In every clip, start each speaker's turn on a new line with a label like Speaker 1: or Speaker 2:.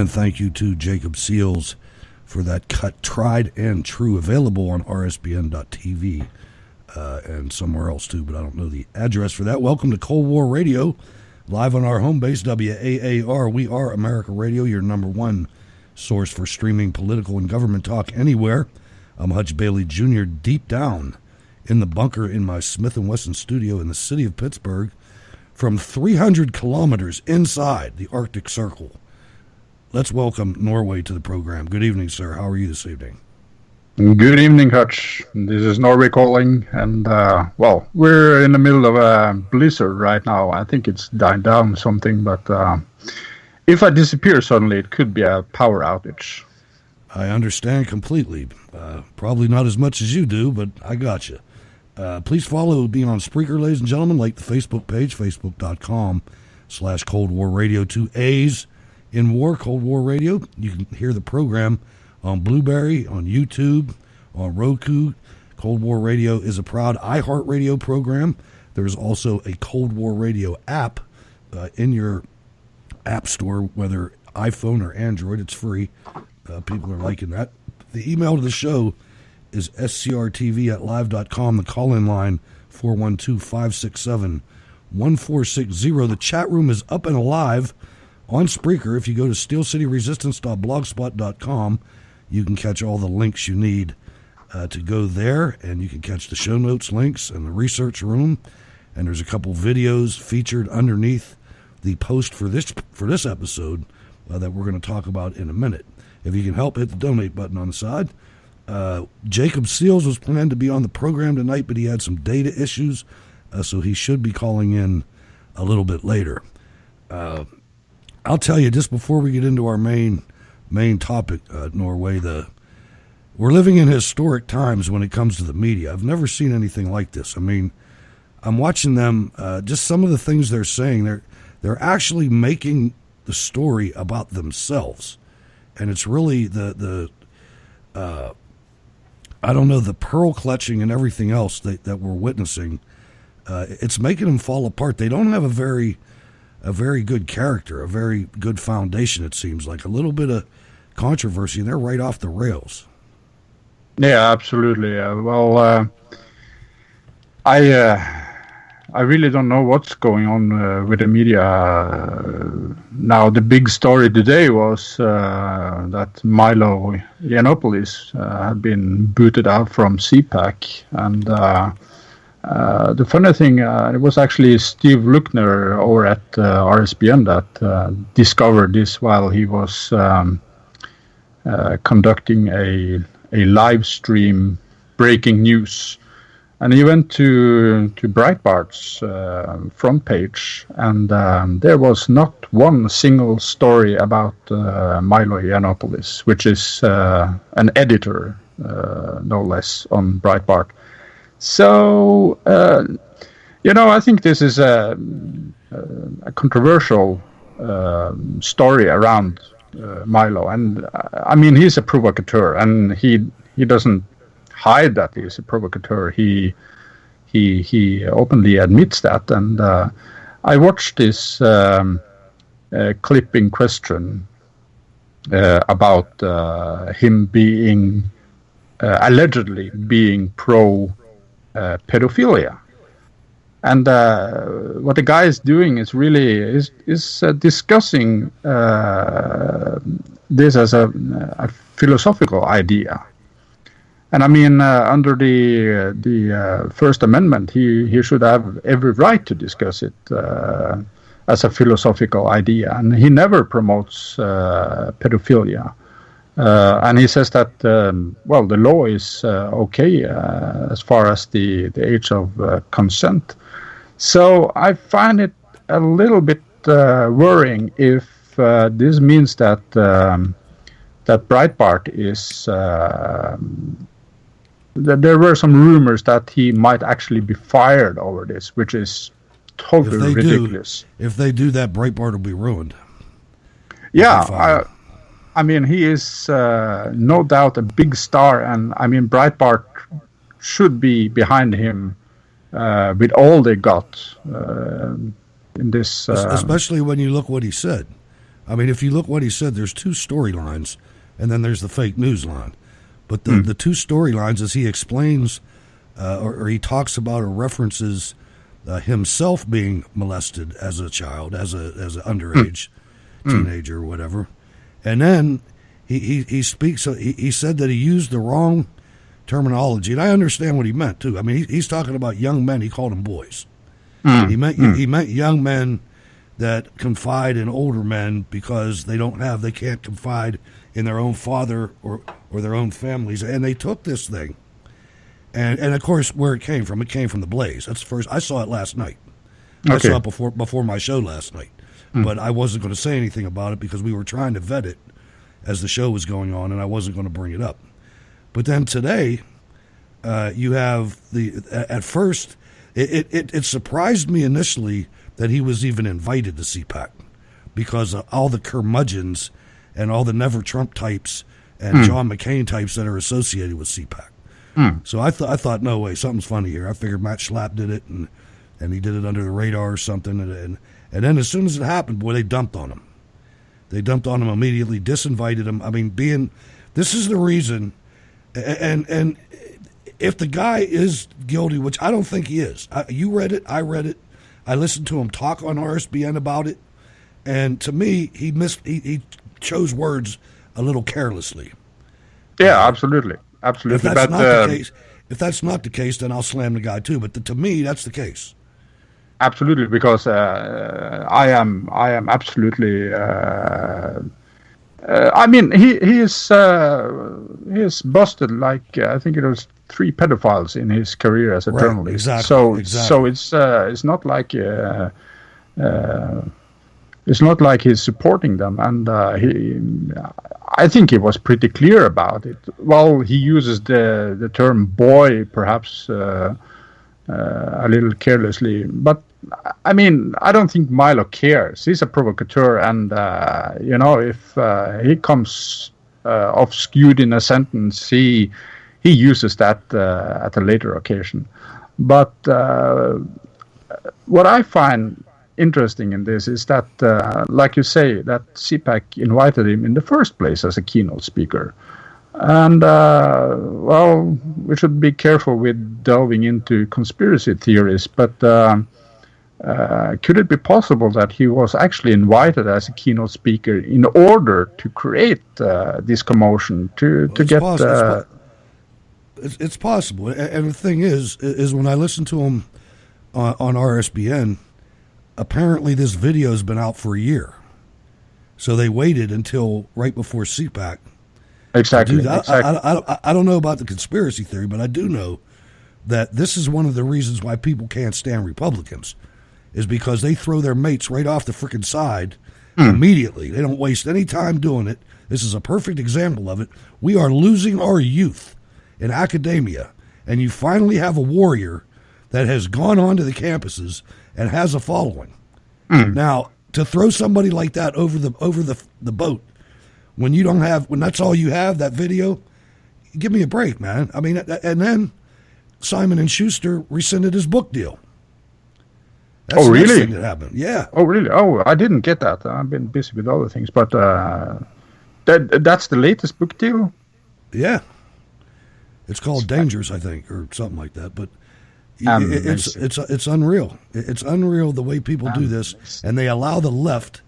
Speaker 1: And thank you to Jacob Seals for that cut, Tried and True, available on rsbn.tv and somewhere else too, but I don't know the address for that. Welcome to Cold War Radio, live on our home base, WAAR. We are America Radio, your number one source for streaming political and government talk anywhere. I'm Hutch Bailey Jr., deep down in the bunker in my Smith & Wesson studio in the city of Pittsburgh, from 300 kilometers inside the Arctic Circle. Let's welcome Norway to the program. Good evening, sir. How are you this evening?
Speaker 2: Good evening, Hutch. This is Norway calling, and, we're in the middle of a blizzard right now. I think it's died down something, but if I disappear suddenly, it could be a power outage.
Speaker 1: I understand completely. Probably not as much as you do, but I got you. Please follow me on Spreaker, ladies and gentlemen, like the Facebook page, facebook.com/Cold War Radio, 2 A's in War, Cold War Radio. You can hear the program on Blueberry, on YouTube, on Roku. Cold War Radio is a proud iHeartRadio program. There's also a Cold War Radio app in your app store, whether iPhone or Android. It's free. People are liking that. The email to the show is scrtv@live.com. The call-in line, 412-567-1460. The chat room is up and alive on Spreaker. If you go to steelcityresistance.blogspot.com, you can catch all the links you need to go there, and you can catch the show notes links and the research room, and there's a couple videos featured underneath the post for this episode that we're going to talk about in a minute. If you can help, hit the donate button on the side. Jacob Seals was planned to be on the program tonight, but he had some data issues, so he should be calling in a little bit later. I'll tell you, just before we get into our main topic, Norway, we're living in historic times when it comes to the media. I've never seen anything like this. I mean, I'm watching them, just some of the things they're saying. They're actually making the story about themselves, and it's really the I don't know, the pearl clutching and everything else that we're witnessing. It's making them fall apart. They don't have a very good character, a very good foundation. It seems like a little bit of controversy, and they're right off the rails.
Speaker 2: Yeah, absolutely. I really don't know what's going on with the media. Now, the big story today was that Milo Yiannopoulos had been booted out from CPAC. And the funny thing, it was actually Steve Luckner over at RSBN that discovered this while he was conducting a live stream breaking news. And he went to Breitbart's front page, and there was not one single story about Milo Yiannopoulos, which is an editor, no less, on Breitbart. So, I think this is a controversial story around Milo. And, I mean, he's a provocateur, and he doesn't hide that he's a provocateur. He openly admits that, and I watched this clip in question about him being allegedly being pro pedophilia, and what the guy is doing is really discussing this as a philosophical idea. And I mean, under the First Amendment, he should have every right to discuss it as a philosophical idea. And he never promotes pedophilia. And he says that, the law is okay as far as the age of consent. So I find it a little bit worrying if this means that Breitbart is... there were some rumors that he might actually be fired over this, which is totally ridiculous.
Speaker 1: If they do that, Breitbart will be ruined.
Speaker 2: Yeah, I mean, he is no doubt a big star, and I mean, Breitbart should be behind him with all they got in this.
Speaker 1: Especially when you look what he said. I mean, if you look what he said, there's two storylines, and then there's the fake news line. But the two storylines is he explains or he talks about or references himself being molested as a child, as an underage teenager or whatever. And then he speaks, he said that he used the wrong terminology, and I understand what he meant too. I mean, he's talking about young men. He called them boys. He meant young men that confide in older men because they can't confide in their own father or their own families. And they took this thing, and of course, where it came from the Blaze. That's the first. I saw it last night. I saw it before my show last night, but I wasn't going to say anything about it because we were trying to vet it as the show was going on, and I wasn't going to bring it up. But then today, you have at first, it surprised me initially that he was even invited to CPAC because of all the curmudgeons and all the Never Trump types and John McCain types that are associated with CPAC. So I thought, no way, something's funny here. I figured Matt Schlapp did it, and he did it under the radar or something. And then as soon as it happened, boy, they dumped on him. They dumped on him immediately, disinvited him. I mean, this is the reason. And if the guy is guilty, which I don't think he is, you read it, I read it, I listened to him talk on RSBN about it, and to me, he chose words a little carelessly.
Speaker 2: Yeah, absolutely.
Speaker 1: If that's not the case, then I'll slam the guy too. But to me, that's the case.
Speaker 2: Absolutely, because I am absolutely. I mean, he is busted like I think it was 3 pedophiles in his career as a journalist.
Speaker 1: Exactly.
Speaker 2: So it's not like he's supporting them, and I think he was pretty clear about it. Well, he uses the term boy perhaps a little carelessly, but I mean, I don't think Milo cares. He's a provocateur, and if he comes off skewed in a sentence, he uses that at a later occasion. But what I find interesting in this is that, like you say, that CPAC invited him in the first place as a keynote speaker. And, well, we should be careful with delving into conspiracy theories, but could it be possible that he was actually invited as a keynote speaker in order to create this commotion, to get...
Speaker 1: It's possible. And the thing is when I listened to him on RSBN, apparently this video has been out for a year. So they waited until right before CPAC.
Speaker 2: Exactly.
Speaker 1: I don't know about the conspiracy theory, but I do know that this is one of the reasons why people can't stand Republicans, is because they throw their mates right off the freaking side immediately. They don't waste any time doing it. This is a perfect example of it. We are losing our youth in academia, and you finally have a warrior that has gone onto the campuses and has a following. Now, to throw somebody like that over the boat when that's all you have, that video, give me a break, man. I mean, and then Simon and Schuster rescinded his book deal. That's
Speaker 2: the
Speaker 1: next thing that happened. Yeah.
Speaker 2: Oh, really? Oh, I didn't get that. I've been busy with other things, but that's the latest book deal?
Speaker 1: Yeah. It's called Dangers, I think, or something like that. But it's unreal. It's unreal the way people do this, and they allow the left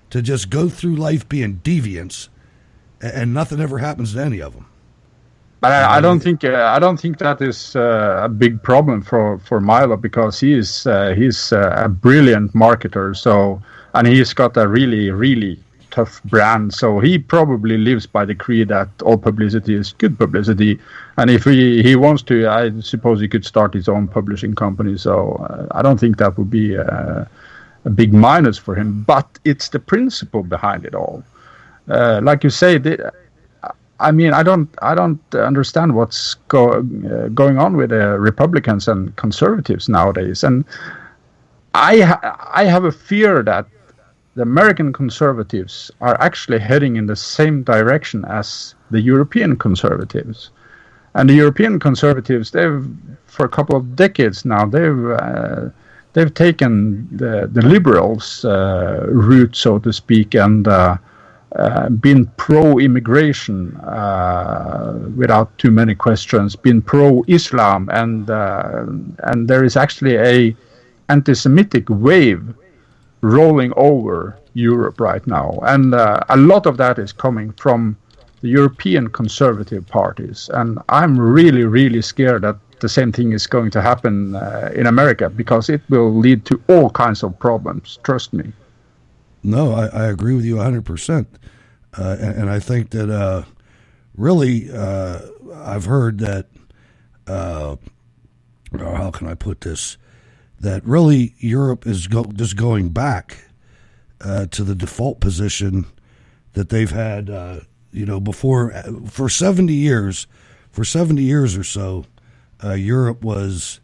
Speaker 1: to just go through life being deviants, and nothing ever happens to any of them.
Speaker 2: But I don't think that is a big problem for Milo, because he's a brilliant marketer. So, and he's got a really tough brand. So he probably lives by the creed that all publicity is good publicity. And if he wants to, I suppose he could start his own publishing company. So I don't think that would be a big minus for him. But it's the principle behind it all. Like you say, I mean, I don't understand what's going on with Republicans and conservatives nowadays, and I have a fear that the American conservatives are actually heading in the same direction as the European conservatives. And the European conservatives, they've for a couple of decades now, they've taken the liberals' route, so to speak, and been pro-immigration without too many questions, been pro-Islam, and there is actually a anti-Semitic wave rolling over Europe right now, and a lot of that is coming from the European conservative parties, and I'm really, really scared that the same thing is going to happen in America, because it will lead to all kinds of problems. Trust me.
Speaker 1: No, I agree with you 100%. And I think that really I've heard that, how can I put this, that really Europe is just going back to the default position that they've had, before, for 70 years or so. Europe was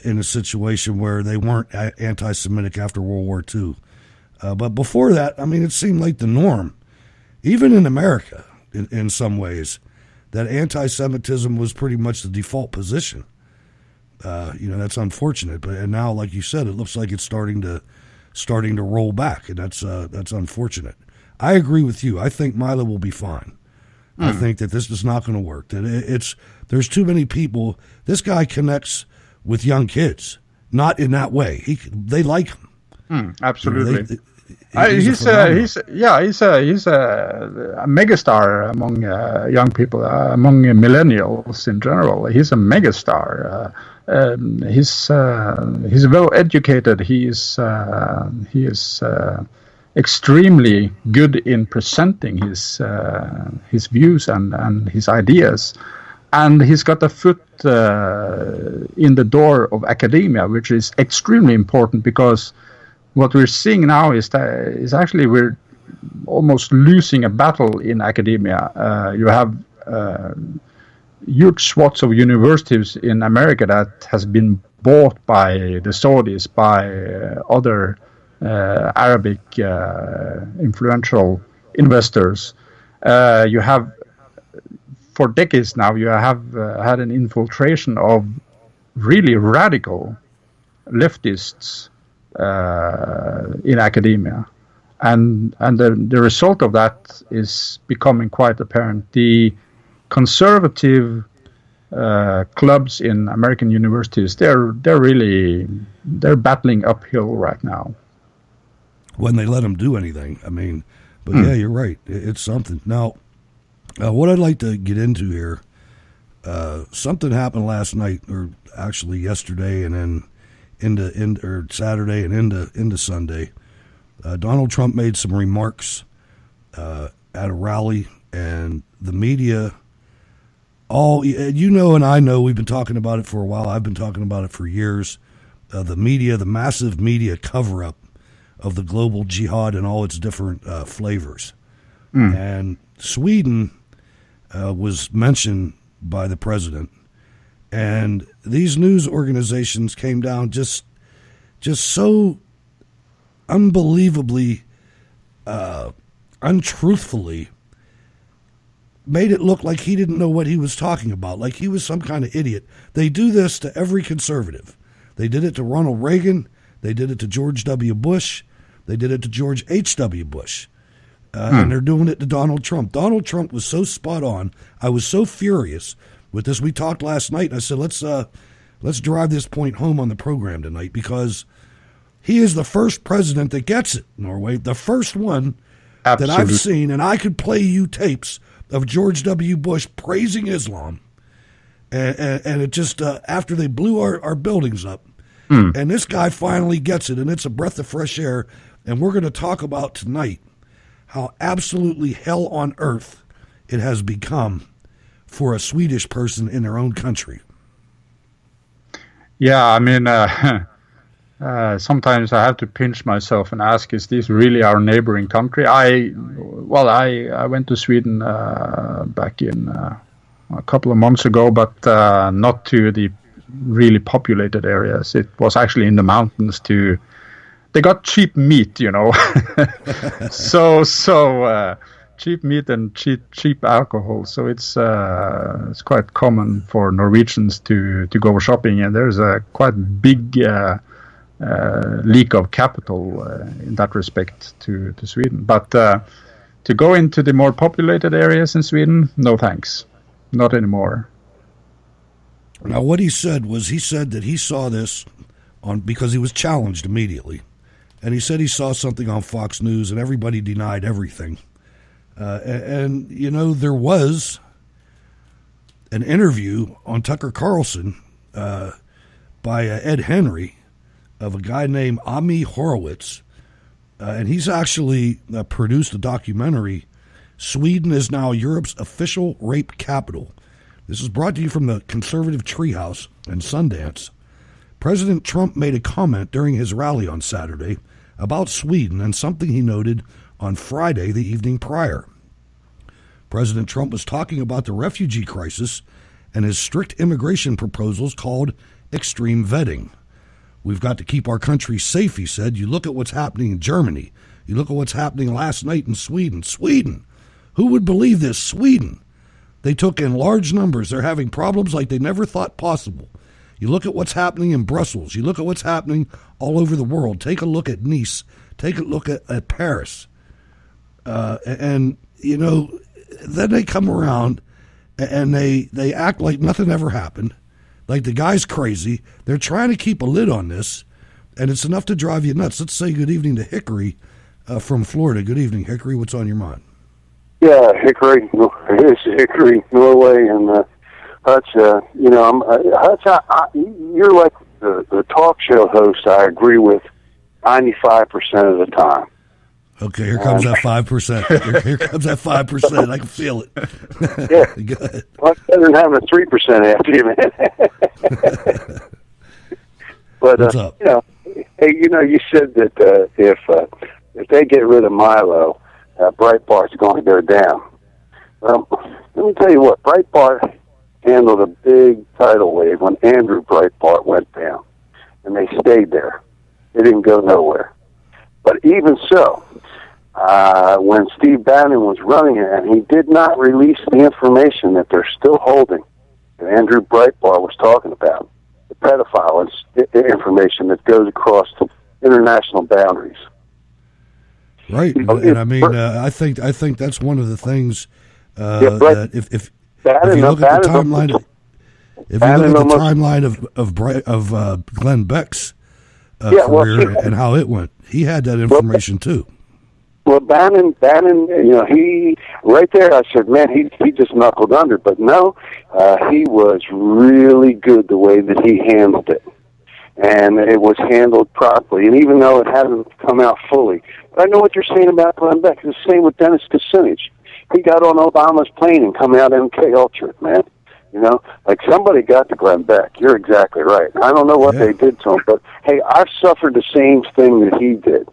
Speaker 1: in a situation where they weren't anti-Semitic after World War II. But before that, I mean, it seemed like the norm, even in America, in some ways, that anti-Semitism was pretty much the default position. That's unfortunate. And now, like you said, it looks like it's starting to roll back, and that's unfortunate. I agree with you. I think Milo will be fine. I think that this is not going to work. That there's too many people. This guy connects with young kids, not in that way. They like him.
Speaker 2: Absolutely. He's a megastar among young people, among millennials in general. He's a megastar. He's well educated. He is extremely good in presenting his views and his ideas, and he's got a foot in the door of academia, which is extremely important, because what we're seeing now is actually we're almost losing a battle in academia. You have huge swaths of universities in America that has been bought by the Saudis, by other Arabic influential investors. You have, for decades now, you have had an infiltration of really radical leftists in academia, and the result of that is becoming quite apparent. The conservative clubs in American universities, they're battling uphill right now.
Speaker 1: When they let them do anything, I mean, but yeah, you're right. It's something. Now, what I'd like to get into here, something happened last night, or actually yesterday, and then into Saturday and into Sunday. Donald Trump made some remarks at a rally, and the media, and I know, we've been talking about it for a while. I've been talking about it for years. The media, the massive media cover-up of the global jihad and all its different flavors. And Sweden was mentioned by the president. And these news organizations came down just so unbelievably, untruthfully, made it look like he didn't know what he was talking about, like he was some kind of idiot. They do this to every conservative. They did it to Ronald Reagan. They did it to George W. Bush. They did it to George H.W. Bush. And they're doing it to Donald Trump. Donald Trump was so spot on. I was so furious with this. We talked last night, and I said, let's drive this point home on the program tonight, because he is the first president that gets it, Norway. The first one that I've seen, and I could play you tapes of George W. Bush praising Islam, and it just, after they blew our buildings up, and this guy finally gets it, and it's a breath of fresh air. And we're going to talk about tonight how absolutely hell on earth it has become for a Swedish person in their own country.
Speaker 2: Yeah, I mean, sometimes I have to pinch myself and ask, is this really our neighboring country? I went to Sweden back in a couple of months ago, but not to the really populated areas. It was actually in the mountains. They got cheap meat, so cheap meat and cheap alcohol. So it's quite common for Norwegians to go shopping, and there's a quite big leak of capital in that respect to Sweden. But to go into the more populated areas in Sweden, no thanks, not anymore.
Speaker 1: Now, what he said that he saw this because he was challenged immediately, and he said he saw something on Fox News, and everybody denied everything. And you know, there was an interview on Tucker Carlson by Ed Henry of a guy named Ami Horowitz, and he's actually produced a documentary, Sweden is Now Europe's Official Rape Capital. This is brought to you from the conservative Treehouse in Sundance. President Trump made a comment during his rally on Saturday about Sweden and something he noted on Friday, the evening prior. President Trump was talking about the refugee crisis and his strict immigration proposals called extreme vetting. We've got to keep our country safe, he said. You look at what's happening in Germany. You look at what's happening last night in Sweden. Sweden! Who would believe this? Sweden! They took in large numbers. They're having problems like they never thought possible. You look at what's happening in Brussels. You look at what's happening all over the world. Take a look at Nice. Take a look at Paris. And, you know, then they come around and they act like nothing ever happened, like the guy's crazy. They're trying to keep a lid on this, and it's enough to drive you nuts. Let's say good evening to Hickory from Florida. Good evening, Hickory. What's on your mind?
Speaker 3: Yeah, Hickory. It's Hickory, Norway, and Hutch. You know, Hutch. You're like the talk show host. I agree with 95% of the time.
Speaker 1: Okay, here comes that 5%. Here comes that 5%. I can feel it.
Speaker 3: Yeah,
Speaker 1: go ahead.
Speaker 3: Well, it's better than having a 3% after you, man. But
Speaker 1: what's up?
Speaker 3: You know, hey, you know, you said that if they get rid of Milo, Breitbart's going to go down. Well, let me tell you what, Breitbart handled a big tidal wave when Andrew Breitbart went down, and they stayed there. They didn't go nowhere. But even so, when Steve Bannon was running it, and he did not release the information that they're still holding, that Andrew Breitbart was talking about, the pedophile information that goes across international boundaries.
Speaker 1: Right, and I mean, I think that's one of the things that if you look at the timeline of Glenn Beck's career and how it went, he had that information too.
Speaker 3: Well, Bannon, you know, he right there. I said, man, he just knuckled under, but no, he was really good the way that he handled it. And it was handled properly. And even though it hasn't come out fully, but I know what you're saying about Glenn Beck. It's the same with Dennis Kucinich. He got on Obama's plane and come out MK Ultra, man. You know, like somebody got to Glenn Beck. You're exactly right. I don't know what they did to him, but hey, I've suffered the same thing that he did.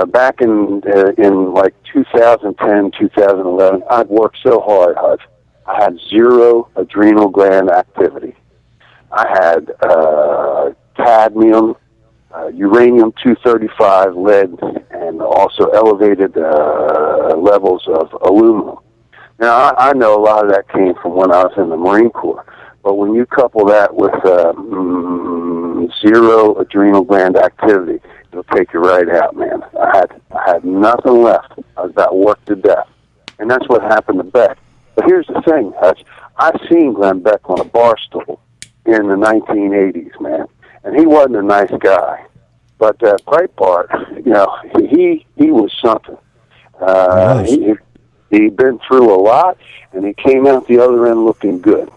Speaker 3: Back in like 2010, 2011, I'd worked so hard, Hutch. I had zero adrenal gland activity. I had cadmium, uranium-235, lead, and also elevated levels of aluminum. Now, I know a lot of that came from when I was in the Marine Corps, but when you couple that with zero adrenal gland activity, it'll take you right out, man. I had nothing left. I was about worked to death. And that's what happened to Beck. But here's the thing, Hutch. I've seen Glenn Beck on a bar stool in the 1980s, man. And he wasn't a nice guy. But Breitbart, you know, he was something. He'd been through a lot, and he came out the other end looking good.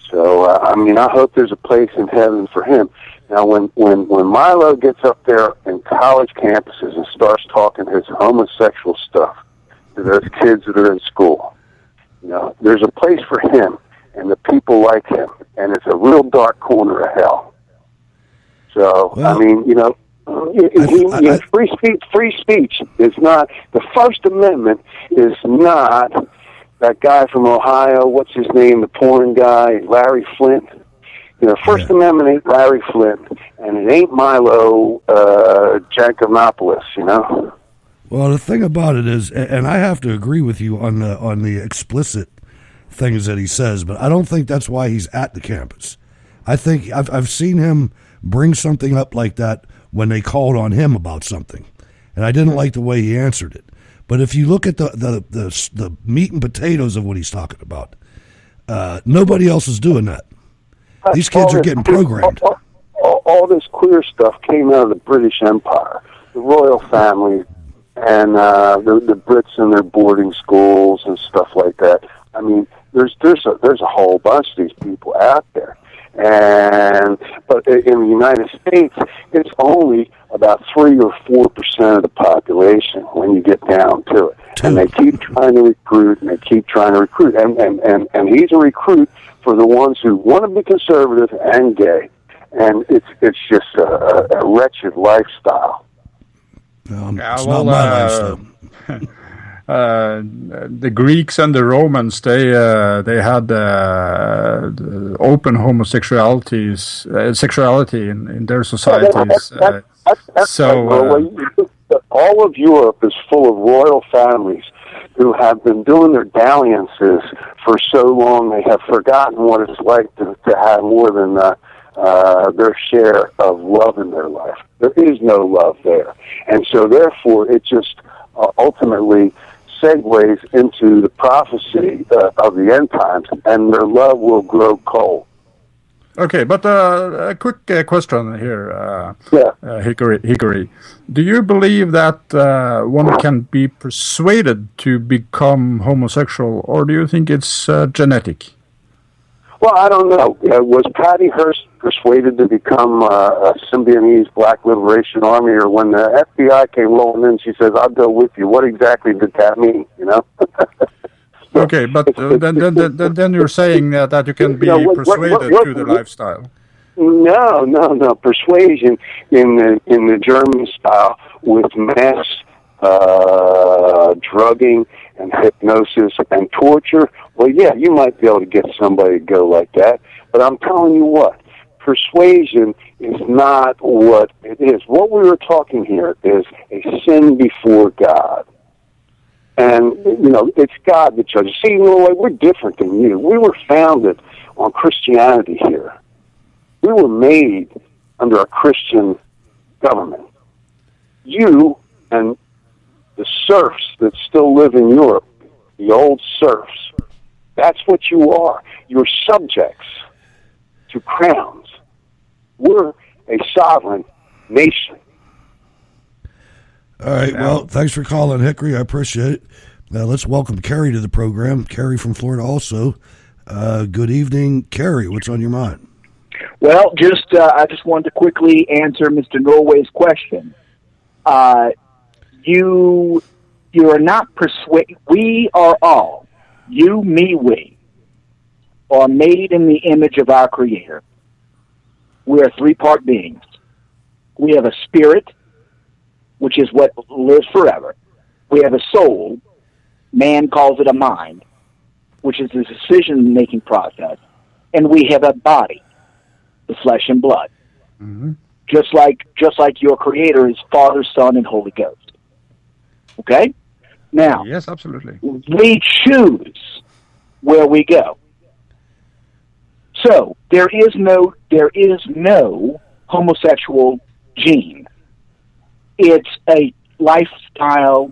Speaker 3: So, I mean, I hope there's a place in heaven for him. Now, when Milo gets up there in college campuses and starts talking his homosexual stuff to those kids that are in school, you know, there's a place for him and the people like him, and it's a real dark corner of hell. So, well, I mean, you know, free speech is not, the First Amendment is not that guy from Ohio, what's his name, the porn guy, Larry Flint. You know, First Amendment ain't Larry Flint, and it ain't Milo Jankomanopoulos, you know?
Speaker 1: Well, the thing about it is, and I have to agree with you on the explicit things that he says, but I don't think that's why he's at the campus. I think I've seen him bring something up like that when they called on him about something. And I didn't like the way he answered it. But if you look at the meat and potatoes of what he's talking about, nobody else is doing that. These kids are getting programmed.
Speaker 3: All this queer stuff came out of the British Empire, the royal family, and the Brits in their boarding schools and stuff like that. I mean, there's a whole bunch of these people out there, but in the United States, it's only about 3 or 4% of the population when you get down to it. And they keep trying to recruit, and he's a recruit for the ones who want to be conservative and gay, and it's just a wretched lifestyle.
Speaker 1: It's not my lifestyle.
Speaker 2: The Greeks and the Romans, they had open sexuality in their societies.
Speaker 3: All of Europe is full of royal families who have been doing their dalliances for so long they have forgotten what it's like to have more than their share of love in their life. There is no love there. And so therefore it just ultimately segues into the prophecy of the end times, and their love will grow cold.
Speaker 2: Okay, but a quick question here, Hickory. Do you believe that one can be persuaded to become homosexual, or do you think it's genetic?
Speaker 3: Well, I don't know. Was Patty Hearst persuaded to become a Symbionese Black Liberation Army, or when the FBI came rolling in, she says, "I'll go with you"? What exactly did that mean? You know?
Speaker 2: Okay, but then you're saying that you can be persuaded through the lifestyle.
Speaker 3: No. Persuasion in the German style with mass drugging and hypnosis and torture. Well, yeah, you might be able to get somebody to go like that. But I'm telling you what, persuasion is not what it is. What we were talking here is a sin before God. And, it's God that judges. See, we're different than you. We were founded on Christianity here. We were made under a Christian government. You and the serfs that still live in Europe, the old serfs, that's what you are. You're subjects to crowns. We're a sovereign nation.
Speaker 1: All right, well, thanks for calling, Hickory. I appreciate it. Let's welcome Carrie to the program. Carrie from Florida also. Good evening, Carrie. What's on your mind?
Speaker 4: Well, I just wanted to quickly answer Mr. Norway's question. You are not persuaded. We are all, you, me, we, are made in the image of our Creator. We are three-part beings. We have a spirit, which is what lives forever. We have a soul. Man calls it a mind, which is the decision-making process. And we have a body, the flesh and blood. Mm-hmm. Just like your Creator is Father, Son, and Holy Ghost. Okay? Now,
Speaker 2: yes, absolutely.
Speaker 4: We choose where we go. So there is no homosexual gene. It's a lifestyle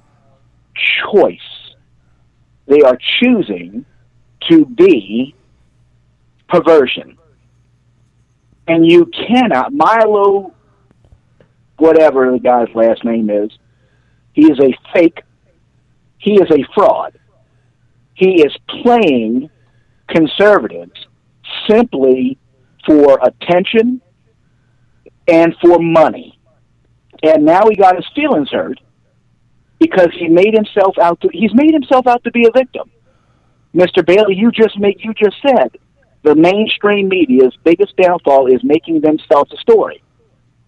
Speaker 4: choice. They are choosing to be perversion. And you cannot, Milo, whatever the guy's last name is, he is a fake, he is a fraud. He is playing conservatives simply for attention and for money. And now he got his feelings hurt because he's made himself out to be a victim. Mr. Bailey, you just said the mainstream media's biggest downfall is making themselves a story.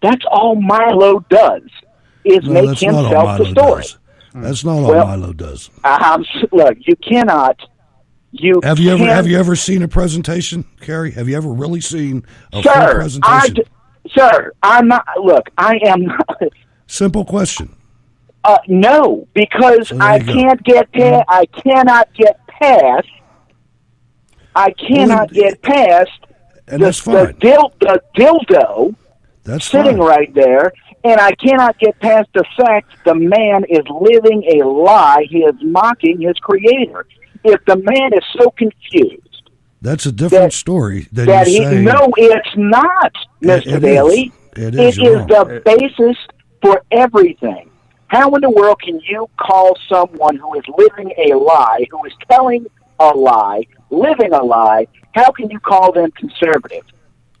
Speaker 4: That's all Milo does, is make himself the story.
Speaker 1: That's not all Milo does.
Speaker 4: Look, you cannot.
Speaker 1: Have you ever seen a presentation, Carrie? Have you ever really seen a full presentation?
Speaker 4: Sir, I'm not. Look, I am not.
Speaker 1: Simple question.
Speaker 4: No, because
Speaker 1: so
Speaker 4: I cannot get past.
Speaker 1: And that's fine.
Speaker 4: The dildo
Speaker 1: that's
Speaker 4: sitting
Speaker 1: fine.
Speaker 4: right there, And I cannot get past the fact the man is living a lie. He is mocking his creator. If the man is so confused,
Speaker 1: that's a different story than
Speaker 4: that
Speaker 1: you say.
Speaker 4: No, it's not, Mr. Daly.
Speaker 1: It is
Speaker 4: the basis for everything. How in the world can you call someone who is living a lie, who is telling a lie, living a lie, how can you call them conservative?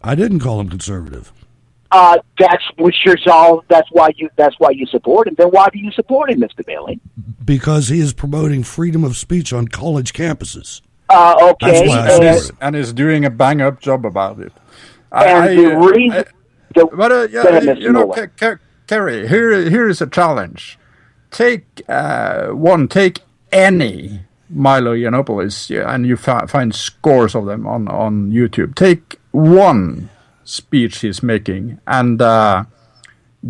Speaker 1: I didn't call him conservative.
Speaker 4: That's why you support him. Then why do you support him, Mr. Bailey?
Speaker 1: Because he is promoting freedom of speech on college campuses.
Speaker 4: Okay.
Speaker 2: And is doing a bang-up job about it. Kerry, here is a challenge. Take any Milo Yiannopoulos, and you find scores of them on YouTube. Take one speech he's making and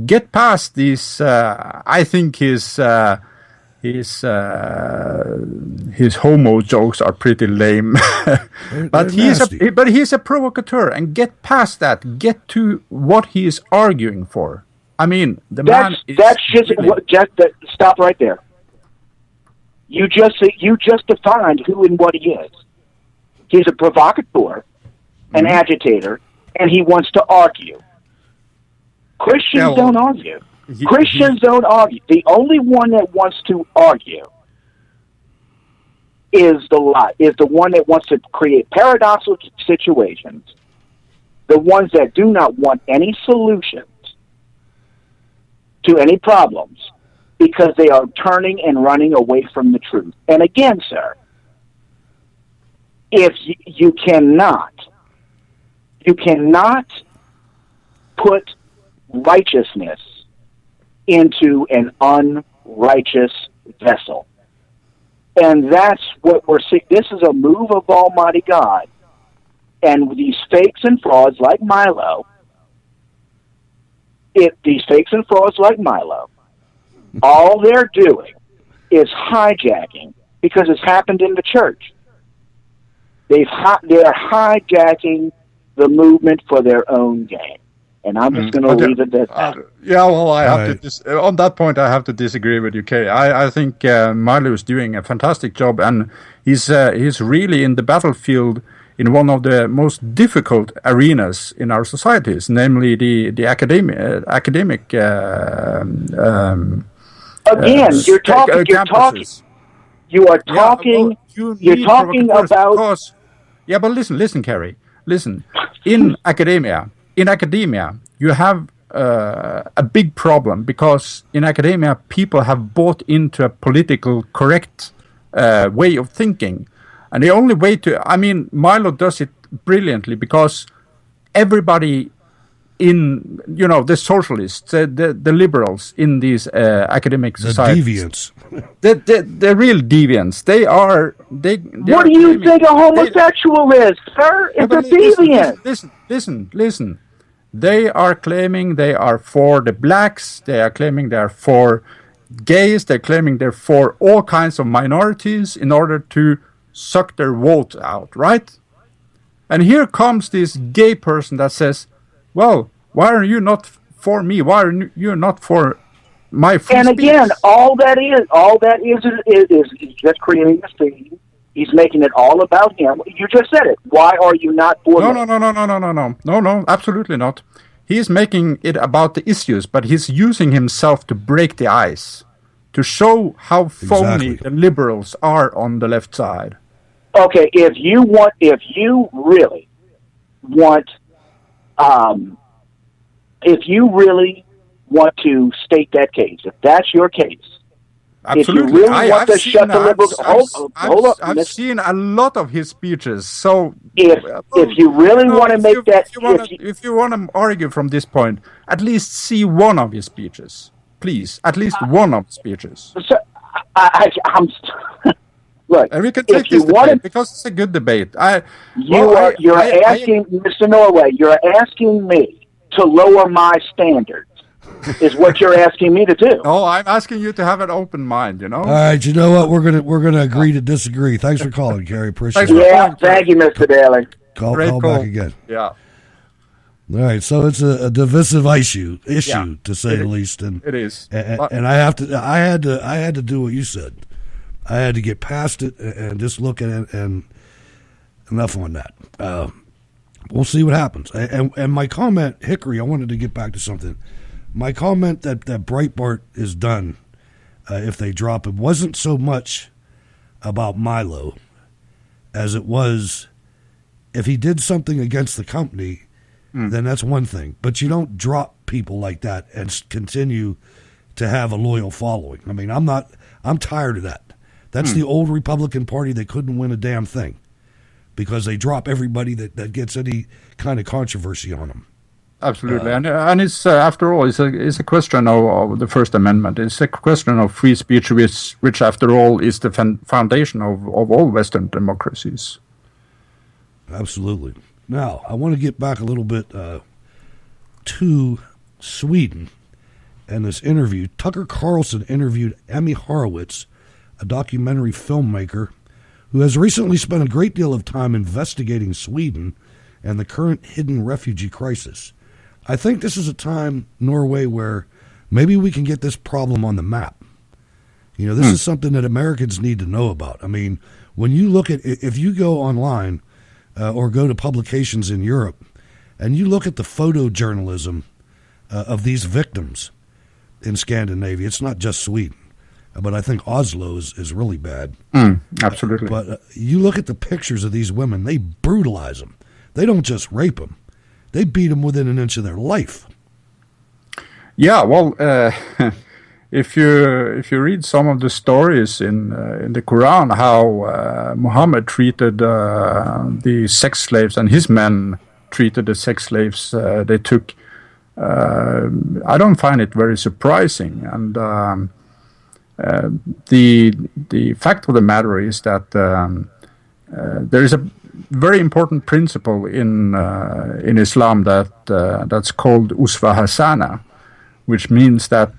Speaker 2: get past these. I think his homo jokes are pretty lame, but he's a provocateur, and get past that. Get to what he is arguing for. I mean,
Speaker 4: stop right there. You just defined who and what he is. He's a provocateur, an agitator, and he wants to argue. Christians don't argue. Christians don't argue. The only one that wants to argue is the one that wants to create paradoxical situations, the ones that do not want any solutions to any problems because they are turning and running away from the truth. And again, sir, if you cannot put righteousness into an unrighteous vessel. And that's what we're seeing. This is a move of Almighty God. And these fakes and frauds like Milo, all they're doing is hijacking, because it's happened in the church. They're hijacking the movement for their own gain. And I'm just going to leave it at that.
Speaker 2: I have to on that point, I have to disagree with you, Kay. I think Milo is doing a fantastic job, and he's really in the battlefield in one of the most difficult arenas in our societies, namely the academic.
Speaker 4: You're talking about.
Speaker 2: Yeah, but listen, Kerry. Listen, in academia, you have a big problem, because in academia, people have bought into a political correct way of thinking. And the only way Milo does it brilliantly, because everybody in, the socialists, the liberals in these academic societies. The deviants. The real deviants.
Speaker 4: What do you think a homosexual is, sir? It's a deviant.
Speaker 2: Listen. They are claiming they are for the blacks. They are claiming they are for gays. They're claiming they're for all kinds of minorities in order to suck their vote out, right? And here comes this gay person that says, well, why are you not for me? Why are you not for my free speech? And again,
Speaker 4: all that is just creating a scene. He's making it all about him. You just said it. Why are you not for me?
Speaker 2: No, absolutely not. He's making it about the issues, but he's using himself to break the ice, to show how phony the liberals are on the left side.
Speaker 4: Okay, if you really want to state that case, if that's your case,
Speaker 2: absolutely.
Speaker 4: If you really want to shut the liberals, hold up.
Speaker 2: I've seen a lot of his speeches. So
Speaker 4: if you really want to make that,
Speaker 2: if you want to argue from this point, at least see one of his speeches, please. At least one of his speeches.
Speaker 4: So, I'm. Look,
Speaker 2: and we can take this debate because it's a good debate.
Speaker 4: You're asking, Mr. Norway, you're asking me to lower my standards, is what you're asking me to do.
Speaker 2: No, I'm asking you to have an open mind,
Speaker 1: All right, you know what? We're gonna agree to disagree. Thanks for calling, Gary. Appreciate it.
Speaker 4: Yeah, thank you, Mr. Daly.
Speaker 1: Call back again.
Speaker 2: Yeah.
Speaker 1: All right, so it's a divisive issue to say the least, and
Speaker 2: it is.
Speaker 1: And I had to do what you said. I had to get past it and just look at it, and enough on that. We'll see what happens. And my comment, Hickory, I wanted to get back to something. My comment that Breitbart is done if they drop it wasn't so much about Milo as it was if he did something against the company, then that's one thing. But you don't drop people like that and continue to have a loyal following. I mean, I'm tired of that. That's the old Republican Party. They couldn't win a damn thing because they drop everybody that gets any kind of controversy on them.
Speaker 2: Absolutely, and it's after all, it's a question of the First Amendment. It's a question of free speech, which after all is the foundation of all Western democracies.
Speaker 1: Absolutely. Now, I want to get back a little bit to Sweden and this interview. Tucker Carlson interviewed Emmy Horowitz, a documentary filmmaker who has recently spent a great deal of time investigating Sweden and the current hidden refugee crisis. I think this is a time, Norway, where maybe we can get this problem on the map. You know, this is something that Americans need to know about. I mean, when you look at, if you go online or go to publications in Europe and you look at the photojournalism of these victims in Scandinavia, it's not just Sweden, but I think Oslo is really bad.
Speaker 2: Absolutely.
Speaker 1: But you look at the pictures of these women, they brutalize them. They don't just rape them. They beat them within an inch of their life. Yeah,
Speaker 2: well, if you read some of the stories in the Quran, how Muhammad treated the sex slaves and his men treated the sex slaves they took, I don't find it very surprising. And the fact of the matter is that there is a very important principle in Islam that's called uswa hasana, which means that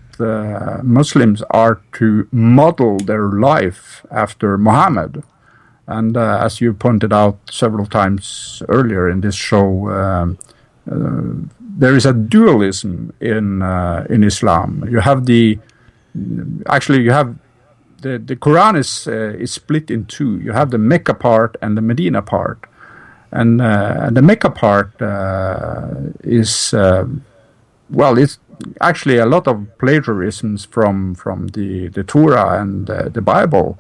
Speaker 2: Muslims are to model their life after Muhammad. And as you pointed out several times earlier in this show, there is a dualism in Islam. You have the Quran is split in two. You have the Mecca part and the Medina part, and the Mecca part is it's actually a lot of plagiarisms from the Torah and the Bible.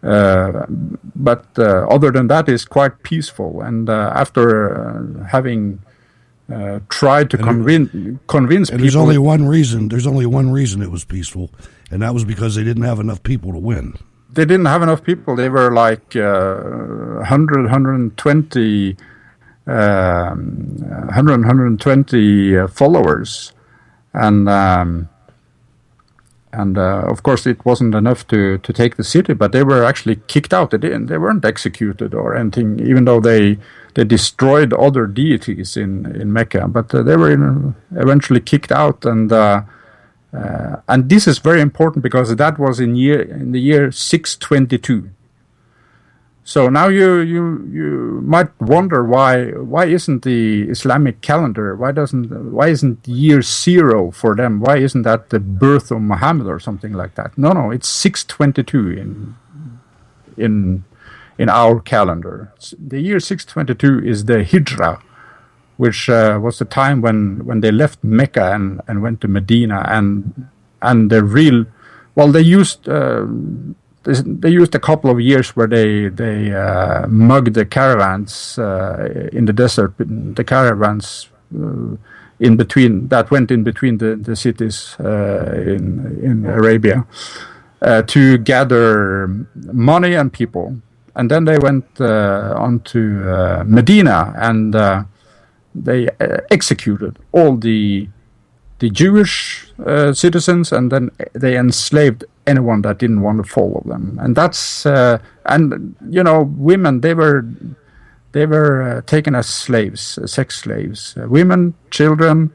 Speaker 2: But other than that, it's quite peaceful. And after having tried to convince people,
Speaker 1: there's only one reason. There's only one reason it was peaceful, and that was because they didn't have enough people to win.
Speaker 2: They didn't have enough people. They were like 120 followers, and of course it wasn't enough to take the city. But they were actually kicked out. They weren't executed or anything, even though they destroyed other deities in Mecca. But they were eventually kicked out, and this is very important because that was in the year 622. So now you might wonder why isn't the Islamic calendar, why isn't year 0 for them? Why isn't that the birth of Muhammad or something like that? No, it's 622 in our calendar. The year 622 is the Hijrah, which was the time when they left Mecca and went to Medina, and the real, well, they used a couple of years where they mugged the caravans in the desert, the caravans in between that went in between the cities in Arabia to gather money and people, and then they went on to Medina and they executed all the Jewish citizens, and then they enslaved anyone that didn't want to follow them. And that's women, they were taken as slaves, sex slaves. Women, children,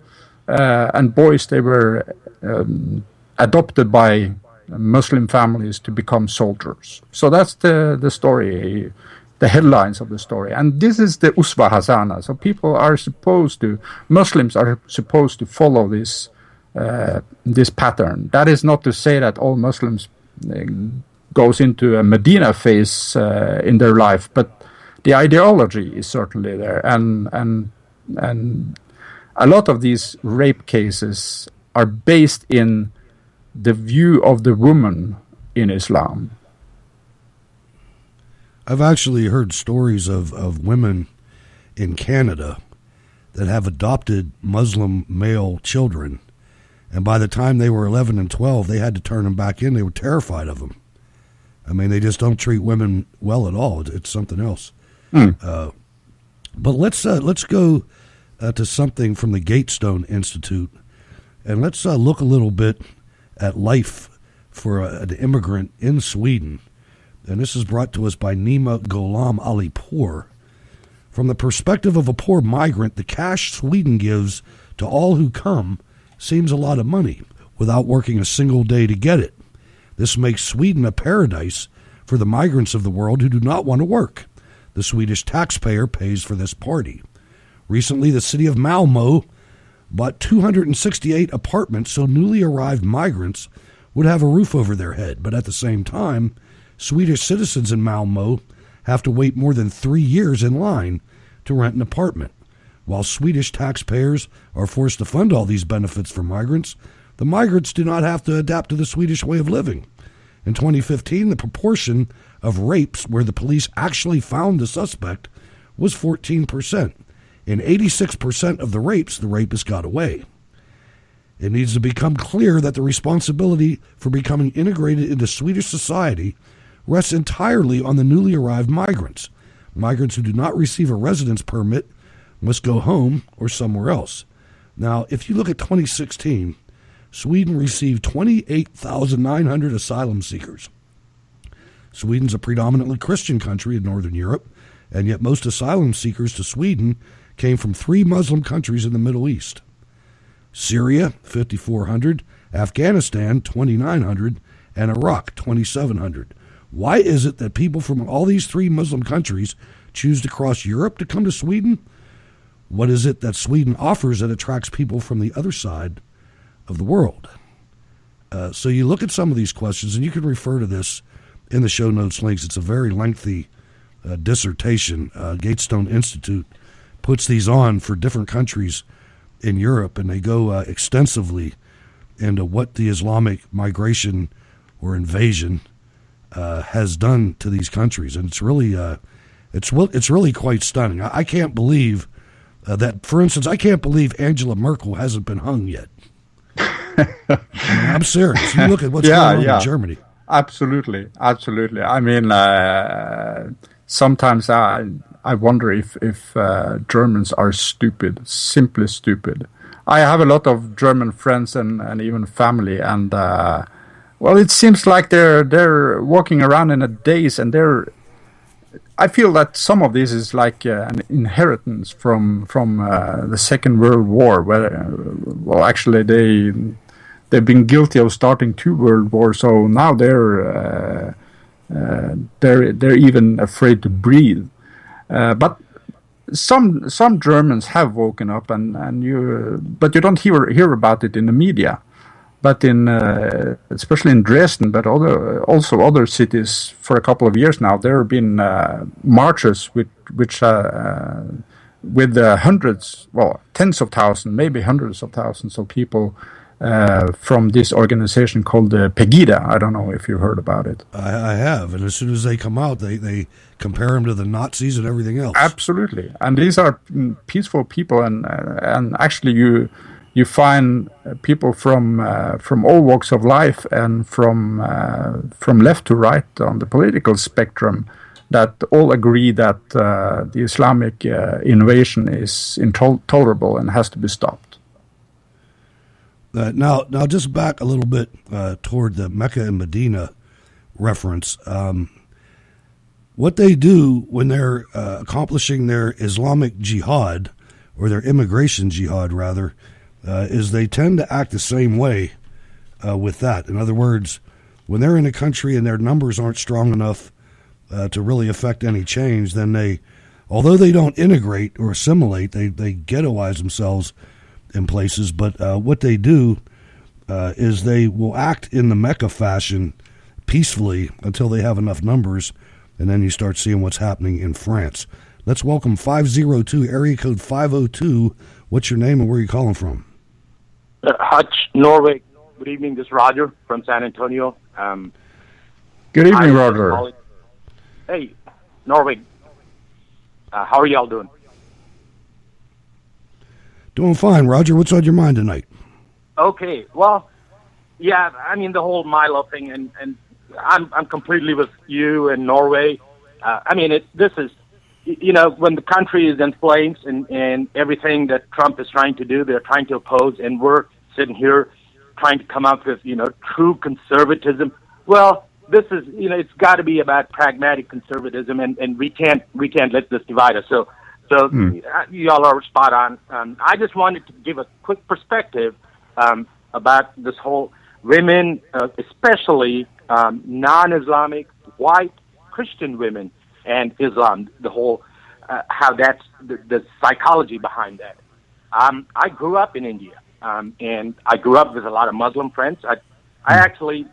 Speaker 2: and boys, they were adopted by Muslim families to become soldiers. So that's the story. headlines of the story. And this is the Uswa Hasana. So Muslims are supposed to follow this pattern. That is not to say that all Muslims goes into a Medina phase in their life, but the ideology is certainly there. And a lot of these rape cases are based in the view of the woman in Islam.
Speaker 1: I've actually heard stories of women in Canada that have adopted Muslim male children, and by the time they were 11 and 12, they had to turn them back in. They were terrified of them. I mean, they just don't treat women well at all. It's something else. But let's go to something from the Gatestone Institute, and let's look a little bit at life for an immigrant in Sweden. And this is brought to us by Nima Gholam Alipour. From the perspective of a poor migrant, the cash Sweden gives to all who come seems a lot of money without working a single day to get it. This makes Sweden a paradise for the migrants of the world who do not want to work. The Swedish taxpayer pays for this party. Recently, the city of Malmö bought 268 apartments so newly arrived migrants would have a roof over their head. But at the same time, Swedish citizens in Malmö have to wait more than 3 years in line to rent an apartment. While Swedish taxpayers are forced to fund all these benefits for migrants, the migrants do not have to adapt to the Swedish way of living. In 2015, the proportion of rapes where the police actually found the suspect was 14%. In 86% of the rapes, the rapist got away. It needs to become clear that the responsibility for becoming integrated into Swedish society rests entirely on the newly arrived migrants. Migrants who do not receive a residence permit must go home or somewhere else. Now, if you look at 2016, Sweden received 28,900 asylum seekers. Sweden's a predominantly Christian country in Northern Europe, and yet most asylum seekers to Sweden came from 3 Muslim countries in the Middle East. Syria, 5,400, Afghanistan, 2,900, and Iraq, 2,700. Why is it that people from all these 3 Muslim countries choose to cross Europe to come to Sweden? What is it that Sweden offers that attracts people from the other side of the world? So you look at some of these questions, and you can refer to this in the show notes links. It's a very lengthy dissertation. Gatestone Institute puts these on for different countries in Europe, and they go extensively into what the Islamic migration or invasion has done to these countries, and it's really quite stunning. I can't believe that, for instance, I can't believe Angela Merkel hasn't been hung yet. I'm serious. You look at what's going on in Germany.
Speaker 2: Absolutely. I mean, sometimes I wonder if Germans are stupid, simply stupid. I have a lot of German friends and even family, and well, it seems like they're walking around in a daze, and I feel that some of this is like an inheritance from the Second World War, where well, actually they've been guilty of starting 2 world wars, so now they're even afraid to breathe. But some Germans have woken up, but you don't hear about it in the media. But especially in Dresden, but also other cities, for a couple of years now, there have been marches with hundreds, well, tens of thousands, maybe hundreds of thousands of people from this organization called Pegida. I don't know if you heard about it.
Speaker 1: I have, and as soon as they come out, they compare them to the Nazis and everything else. Absolutely,
Speaker 2: and these are peaceful people, and actually you find people from all walks of life and from left to right on the political spectrum that all agree that the Islamic invasion is intolerable and has to be stopped.
Speaker 1: Now, just back a little bit toward the Mecca and Medina reference. What they do when they're accomplishing their Islamic jihad, or their immigration jihad, rather, is they tend to act the same way with that. In other words, when they're in a country and their numbers aren't strong enough to really affect any change, then although they don't integrate or assimilate, they ghettoize themselves in places. But what they do is they will act in the Mecca fashion peacefully until they have enough numbers, and then you start seeing what's happening in France. Let's welcome 502, area code 502. What's your name and where are you calling from?
Speaker 5: Hutch, Norway. Good evening. This is Roger from San Antonio.
Speaker 2: Good evening, Roger.
Speaker 5: Hey, Norway. How are y'all doing?
Speaker 1: Doing fine, Roger. What's on your mind tonight?
Speaker 5: Okay. Well, yeah. I mean, the whole Milo thing, and I'm completely with you and Norway. I mean, this is, when the country is in flames and everything that Trump is trying to do, they're trying to oppose, and we're sitting here trying to come up with, true conservatism. Well, this is, it's got to be about pragmatic conservatism, and we can't let this divide us. So y'all are spot on. I just wanted to give a quick perspective about this whole women, especially non-Islamic white Christian women and Islam, the whole how that's the psychology behind that. I grew up in India, and I grew up with a lot of Muslim friends. I actually,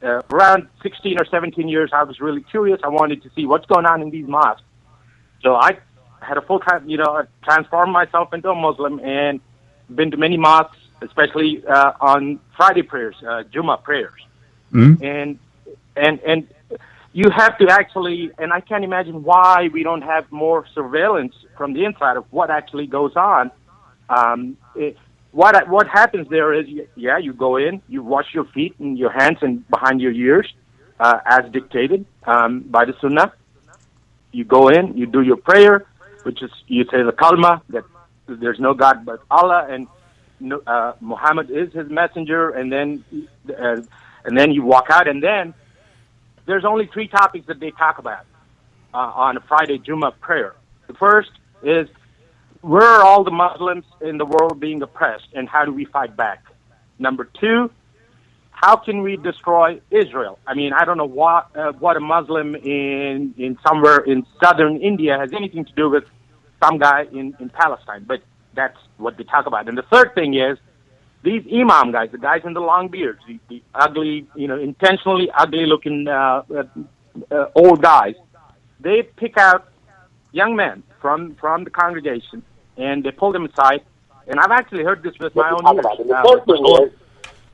Speaker 5: around 16 or 17 years, I was really curious. I wanted to see what's going on in these mosques. So I had a full-time, transformed myself into a Muslim and been to many mosques, especially on Friday prayers, Jummah prayers. And you have to actually, and I can't imagine why we don't have more surveillance from the inside of what actually goes on. What happens there is, you go in, you wash your feet and your hands and behind your ears, as dictated by the Sunnah. You go in, you do your prayer, which is, you say the kalma, that there's no God but Allah, and Muhammad is his messenger, and then you walk out, and then there's only 3 topics that they talk about on a Friday Jummah prayer. The first is, where are all the Muslims in the world being oppressed, and how do we fight back? Number 2, how can we destroy Israel? I mean, I don't know what a Muslim in somewhere in southern India has anything to do with some guy in Palestine, but that's what they talk about. And the third thing is, these imam guys, the guys in the long beards, the ugly, intentionally ugly-looking old guys, they pick out young men from the congregation, and they pull them aside. And I've actually heard this with my own ears.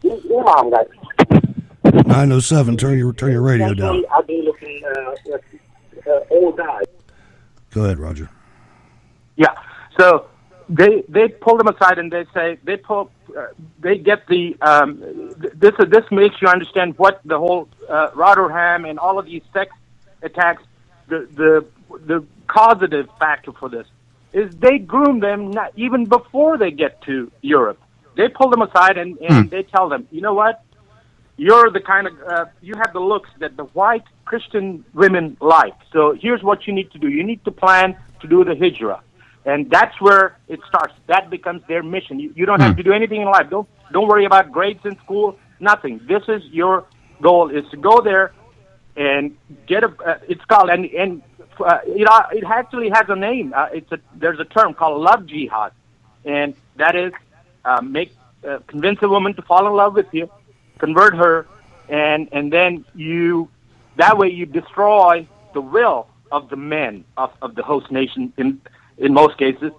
Speaker 5: The imam guys.
Speaker 1: 907, turn your radio down.
Speaker 5: Ugly-looking old guys. Go
Speaker 1: ahead, Roger.
Speaker 5: Yeah. So they pull them aside and they say they get the this makes you understand what the whole Rotterdam and all of these sex attacks, the causative factor for this is they groom them not even before they get to Europe. They pull them aside and they tell them, you know what, you're the kind of you have the looks that the white Christian women like. So here's what you need to do. You need to plan to do the hijrah. And that's where it starts. That becomes their mission. You don't have to do anything in life. Don't worry about grades in school. Nothing. This is your goal: is to go there and get a. It's called and it actually has a name. There's a term called love jihad, and that is convince a woman to fall in love with you, convert her, and then that way you destroy the will of the men of the host nation in most cases,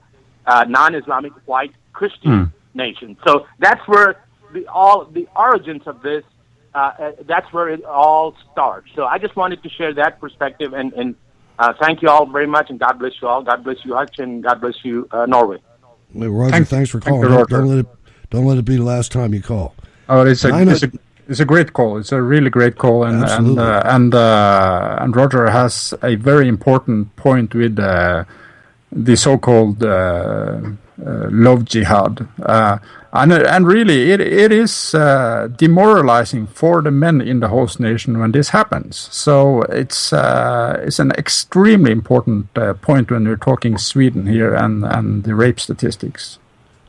Speaker 5: non-Islamic white Christian nation. So that's where the origins of this. That's where it all starts. So I just wanted to share that perspective, and thank you all very much, and God bless you all. God bless you, Hutch, and God bless you, Norway.
Speaker 1: Well, Roger, thanks for calling. Don't let it be the last time you call.
Speaker 2: Oh, it's a great call. It's a really great call, and Roger has a very important point with the so-called love jihad, and really it is demoralizing for the men in the host nation when this happens. So it's an extremely important point when we're talking Sweden here and the rape statistics.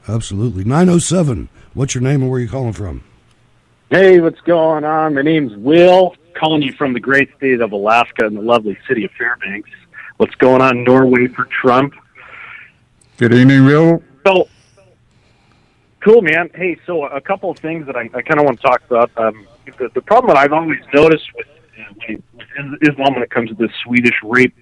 Speaker 1: Absolutely. 907. What's your name and where are you calling from?
Speaker 6: Hey, what's going on? My name's Will. calling you from the great state of Alaska and the lovely city of Fairbanks. What's going on in Norway for Trump?
Speaker 2: Good evening, Will.
Speaker 6: So, cool, man. Hey, so a couple of things that I kind of want to talk about. The problem that I've always noticed with Islam when it comes to this Swedish rape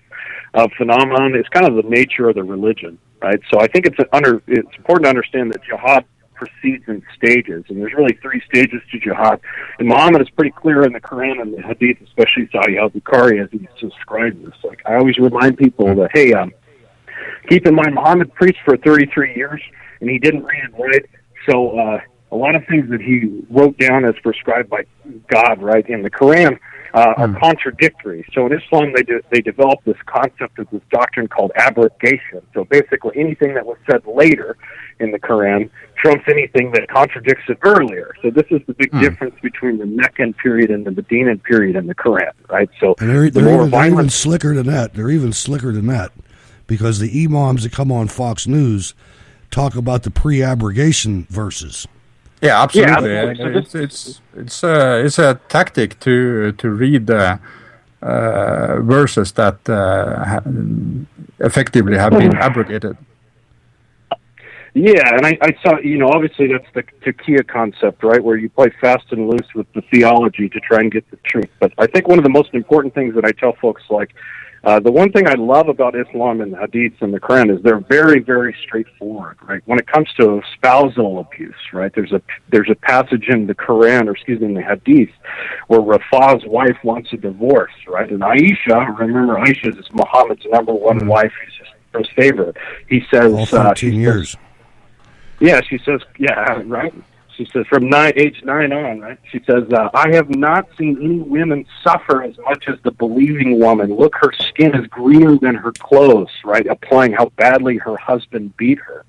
Speaker 6: phenomenon is kind of the nature of the religion, right? So I think it's important to understand that jihad proceeds in stages, and there's really 3 stages to jihad. And Muhammad is pretty clear in the Quran and the Hadith, especially Sahih al-Bukhari, as he describes this. Like, I always remind people that, hey, keep in mind, Muhammad preached for 33 years, and he didn't read and write. So a lot of things that he wrote down as prescribed by God, right, in the Quran are contradictory. So in Islam, they developed this concept of this doctrine called abrogation. So basically, anything that was said later in the Quran trumps anything that contradicts it earlier. So this is the big difference between the Meccan period and the Medinan period in the Quran, right? So
Speaker 1: and they're even slicker than that. They're even slicker than that, because the imams that come on Fox News talk about the pre-abrogation verses.
Speaker 2: Yeah, absolutely. Yeah, it's a tactic to read verses that effectively have been abrogated.
Speaker 6: Yeah, and I saw, obviously that's the Takia concept, right, where you play fast and loose with the theology to try and get the truth. But I think one of the most important things that I tell folks, like, the one thing I love about Islam and the Hadiths and the Quran is they're very, very straightforward, right? When it comes to spousal abuse, right, there's a passage in the Quran, in the Hadith, where Rafah's wife wants a divorce, right? And Aisha, remember, Aisha is Muhammad's number one wife. He's just his favorite. He says...
Speaker 1: All 14 years.
Speaker 6: Yeah, she says, yeah, right? She says, from age 9 on, right? She says, I have not seen any women suffer as much as the believing woman. Look, her skin is greener than her clothes, right? Applying how badly her husband beat her,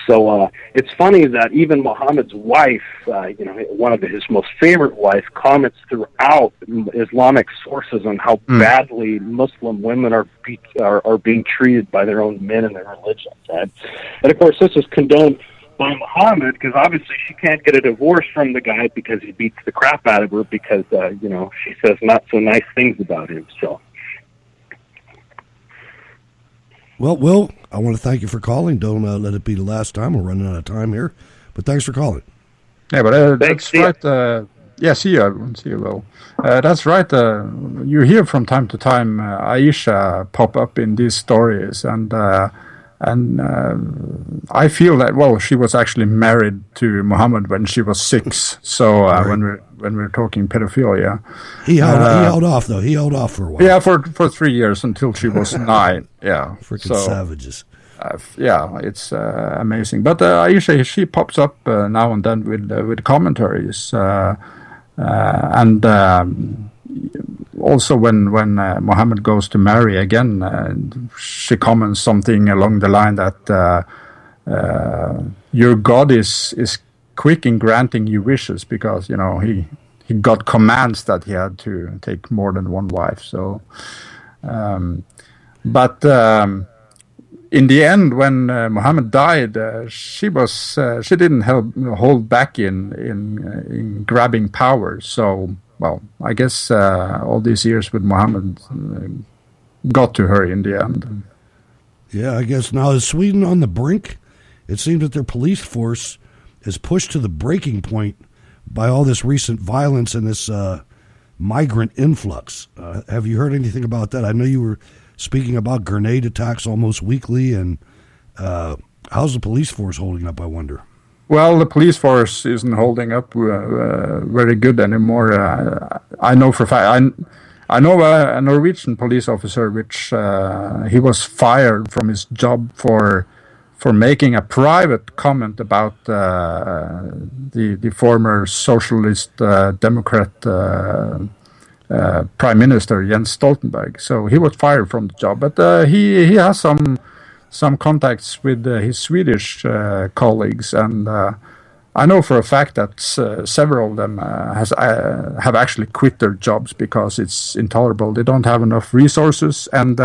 Speaker 6: So it's funny that even Muhammad's wife, one of his most favorite wives, comments throughout Islamic sources on how badly Muslim women are being treated by their own men in their religion. Right? And of course, this is condoned by Muhammad, because obviously she can't get a divorce from the guy because he beats the crap out of her because she says not so nice things about him. So.
Speaker 1: Well, Will, I want to thank you for calling. Don't let it be the last time. We're running out of time here, but thanks for calling.
Speaker 2: Yeah, but that's right. Yeah, see you, Will. That's right. You hear from time to time Aisha pop up in these stories, and I feel that she was actually married to Muhammad when she was 6. So when we're talking pedophilia,
Speaker 1: he held off though. He held off for a while.
Speaker 2: Yeah, for 3 years until she was 9. Yeah,
Speaker 1: freaking savages.
Speaker 2: It's amazing. But Aisha, she pops up now and then with commentaries, and also when Muhammad goes to marry again, she comments something along the line that your God is quick in granting you wishes, because he got commands that he had to take more than one wife. So, but in the end, when Muhammad died, she didn't hold back in grabbing power. So, well, I guess all these years with Muhammad got to her in the end.
Speaker 1: Yeah, I guess now is Sweden on the brink? It seems that their police force is pushed to the breaking point by all this recent violence and this migrant influx. Have you heard anything about that? I know you were speaking about grenade attacks almost weekly, and how's the police force holding up, I wonder?
Speaker 2: Well, the police force isn't holding up very good anymore. I know for a fact. I know a Norwegian police officer, which he was fired from his job for making a private comment about the former socialist Democrat Prime Minister Jens Stoltenberg. So he was fired from the job, but he has some contacts with his Swedish colleagues, and I know for a fact that several of them have actually quit their jobs because it's intolerable. They don't have enough resources. And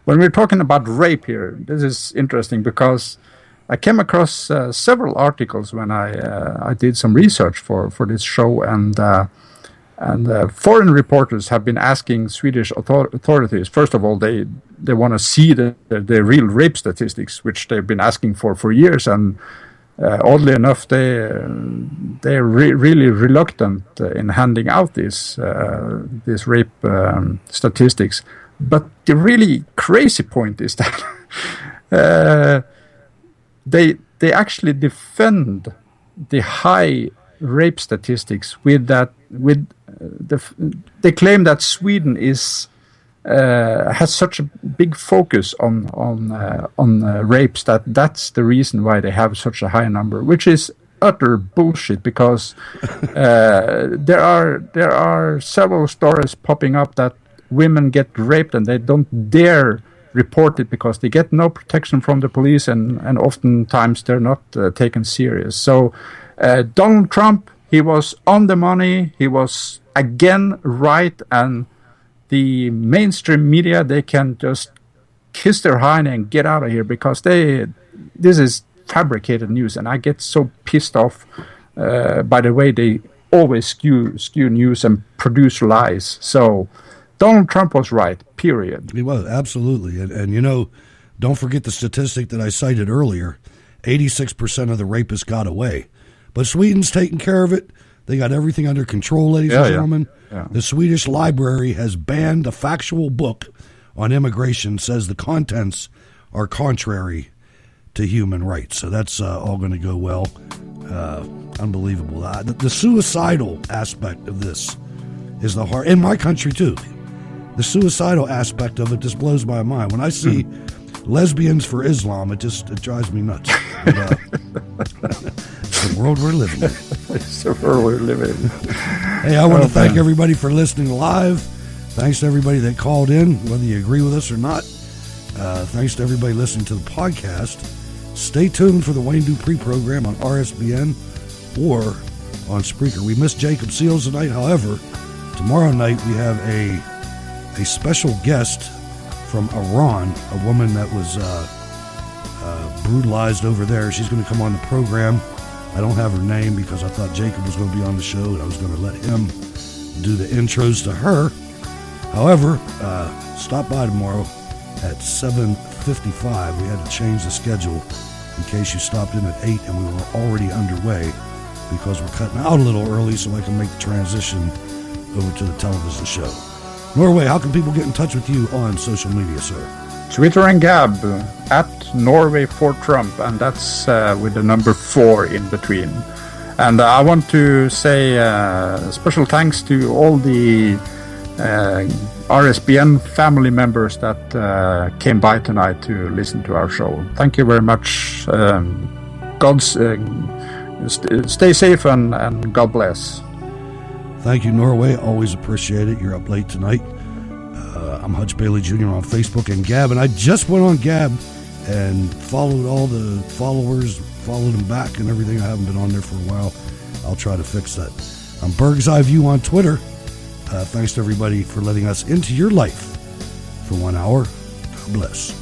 Speaker 2: when we're talking about rape here, this is interesting because I came across several articles when I did some research for this show, and And foreign reporters have been asking Swedish authorities. First of all, they want to see the real rape statistics, which they've been asking for years. And oddly enough, they're really reluctant in handing out these rape statistics. But the really crazy point is that they actually defend the high rape statistics they claim that Sweden has such a big focus on rapes that's the reason why they have such a high number, which is utter bullshit, because there are several stories popping up that women get raped and they don't dare report it because they get no protection from the police, and oftentimes they're not taken serious. So Donald Trump, he was on the money. He was again right, and the mainstream media, they can just kiss their hind and get out of here, because this is fabricated news, and I get so pissed off by the way they always skew news and produce lies. So Donald Trump was right, period.
Speaker 1: He was, absolutely. And you know, don't forget the statistic that I cited earlier. 86% of the rapists got away. But Sweden's taking care of it. They got everything under control, ladies and gentlemen.
Speaker 2: Yeah.
Speaker 1: The Swedish library has banned a factual book on immigration, says the contents are contrary to human rights. So that's all going to go well. Unbelievable. The suicidal aspect of this is the hard, in my country too. The suicidal aspect of it just blows my mind. When I see lesbians for Islam, it drives me nuts. But, it's the world we're living in.
Speaker 2: It's the world we're living in.
Speaker 1: Hey, I want to thank everybody for listening live. Thanks to everybody that called in, whether you agree with us or not. Thanks to everybody listening to the podcast. Stay tuned for the Wayne Dupree program on RSBN or on Spreaker. We missed Jacob Seals tonight. However, tomorrow night we have a special guest from Iran, a woman that was brutalized over there. She's going to come on the program. I don't have her name because I thought Jacob was going to be on the show and I was going to let him do the intros to her. However, stop by tomorrow at 7:55. We had to change the schedule in case you stopped in at 8 and we were already underway, because we're cutting out a little early so I can make the transition over to the television show. Norway, how can people get in touch with you on social media, sir?
Speaker 2: Twitter and Gab at Norway for Trump, and that's with the number 4 in between. And I want to say special thanks to all the RSBN family members that came by tonight to listen to our show. Thank you very much. Stay safe and God bless.
Speaker 1: Thank you, Norway. Always appreciate it. You're up late tonight. I'm Hutch Bailey Jr. on Facebook and Gab, and I just went on Gab and followed all the followers, followed them back and everything. I haven't been on there for a while. I'll try to fix that. I'm Berg's Eye View on Twitter. Thanks to everybody for letting us into your life for 1 hour. God bless.